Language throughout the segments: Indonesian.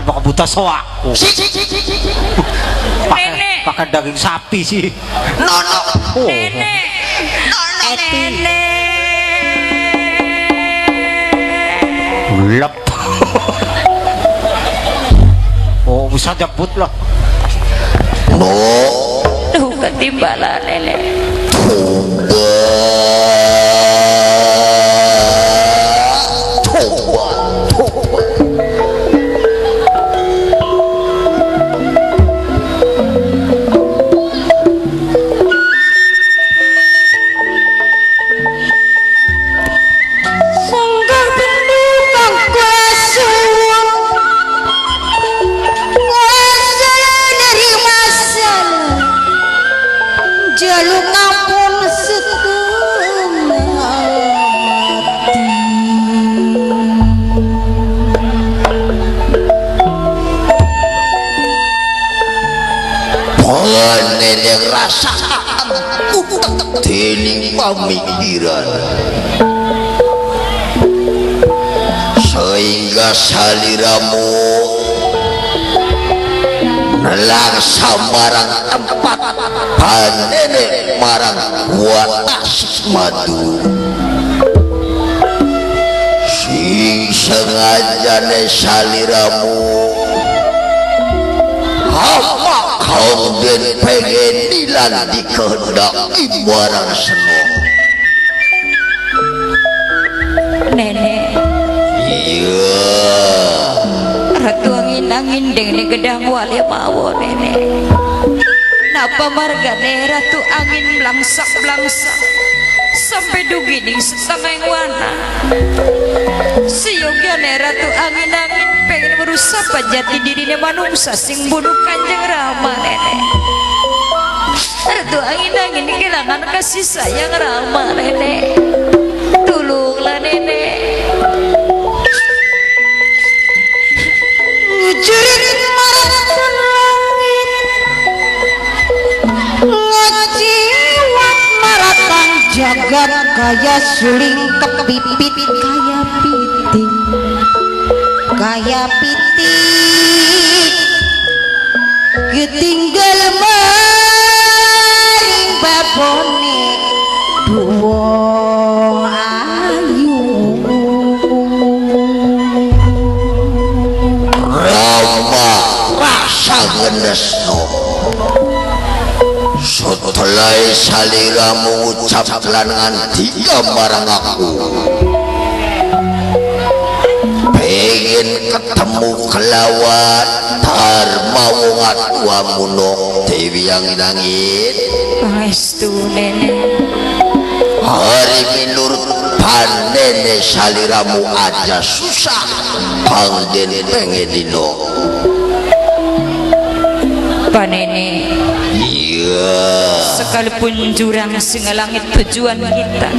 bakal buta soak. Nenek. Pakai daging sapi sih. Nono. Oh. Nenek. Nenek. Lep. Oh, bisa jemput lah. No. Tuh ketimbalan nenek. Nenek rasaan dening pamikiran sehingga saliramu nelangsa marang tempat panene marang watas madu sing sengajane saliramu apa kau dan pengen nilan di kehendak ibaran senong Nenek. iya Ratu angin-angin deng gedang wali mawon nenek. Napa margane ratu angin belangsak sampai dugining setengah wana. Siyogyane ratu angin-angin pengen merusak jati dirine manungsa sing bunuh Kanjeng Rama nenek. Ratu angin-angin kehilangan kasih sayang Rama nenek. Tolonglah nenek. Ngujurin maratan langit ngajiwat maratan jagat kaya suling kepipit kaya piting ketinggal maring babone duwong ayu Rama rasa ngenesno setelah saliramu ucap lanangan tiga marang aku pengen ketemu kelawan Dharma wongat wamuno Dewi Angin-Angin Pangestu nenek. hari minurut panene saliramu aja susah pangden pengen dino Panene. iya Sekalipun jurang singalangit tujuan kita,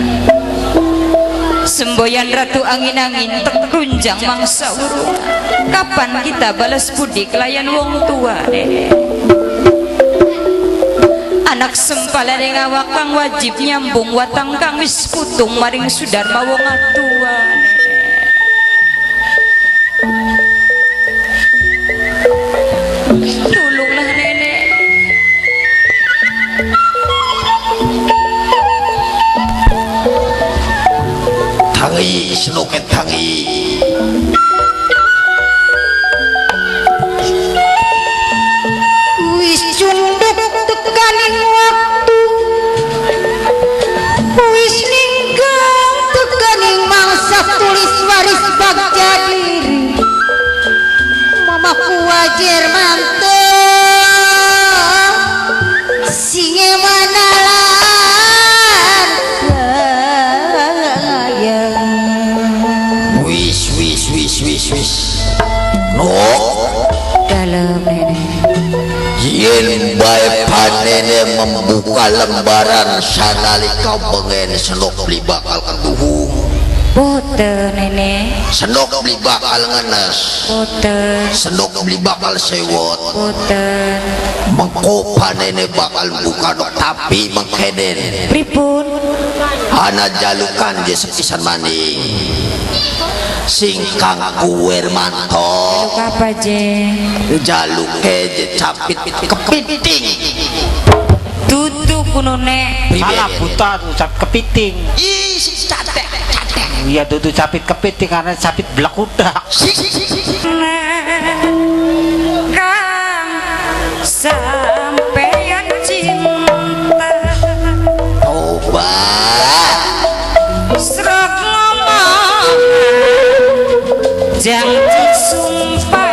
semboyan ratu angin-angin terunjang mangsa urung. Kapan kita balas budi kelayan wong tua nenek? Anak sempalan yang awak kang wajib nyambung watang kang wis putung maring sudarma wong atua nenek. Tolonglah nenek. tangi senoket tangi wis cunduk tekaning waktu wis ninggang tekaning mangsa tulis waris bagja diri mamaku wajar mantep singe manalan sayang wis no Dalam nenek. yen bae panene membuka lembaran sanalika bengen senok beli bakal keduhung Boten nenek. senok beli bakal ngenes Boten. senok beli bakal sewot Boten. mengko panene bakal buka no tapi mengkeden Pripun? ana jalukan je sepisan maning singkang kuwer manto apa je jaluk je capit kepiting tutu kunone Salah buta tuh capit kepiting. ih si catek Iya tuh capit kepiting karena capit belak udak. kang sampeyan cinta obat srok ngomong janji sumpah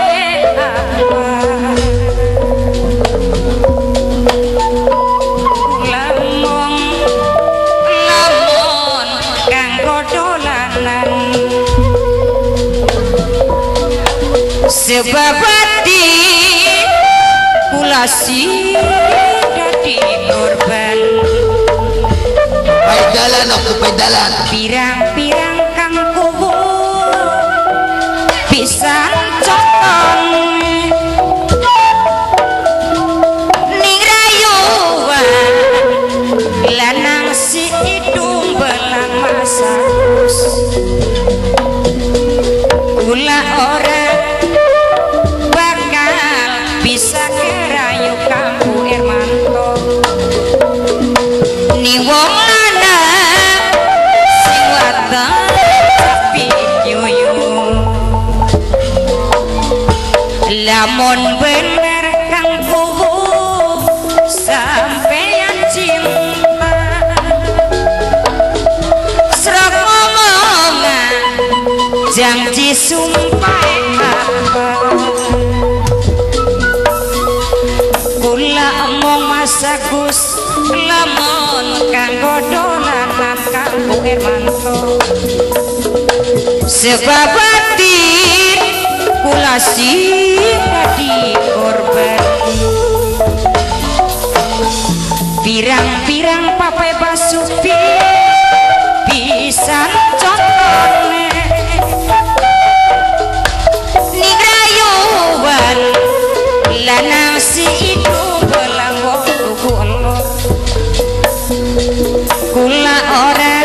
lamun kanggo dolanan sebab hati kula si dadi korban pedalan aku pedalan pirang-pirang kang kubu pisan cotong ning rayuan lanang si idung belang masakus kula ora bakal bisa kerayu kamu Hermanto ni wong lanang sing wadon tapi yuyu lamun bener kang kubu sampeyan cinta srok ngomongan janji sumpah kula omong masa Gus lamun kanggo dolanan kamu Hermanto sebab hati kula si dadi korban pirang-pirang papai basupi pisan contone ning rayuan lanang si itu belang wong kula kula ora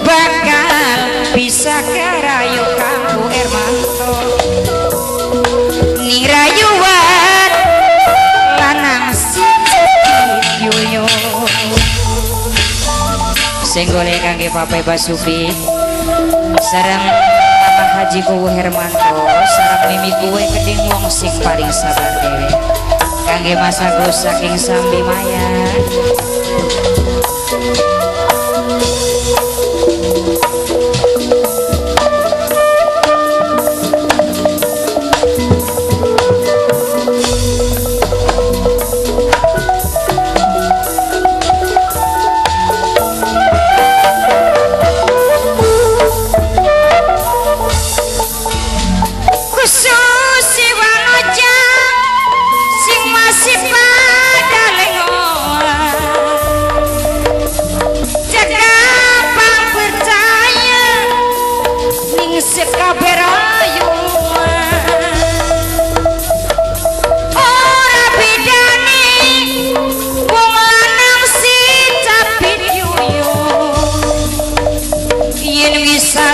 bakal bisa kerayu kamu Hermanto ning rayuan lanang si yuyo sing golek kangge Papai Basuki sareng Anak Haji Kuwu Hermanto sareng mimi kuwe keding wong sing paling sabar dewe kangge Mas Agus saking Sambi Maya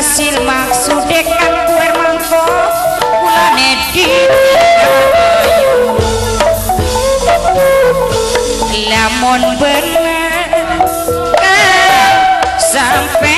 hasil maksude kan kuwer mangko kulane lamun bener sampai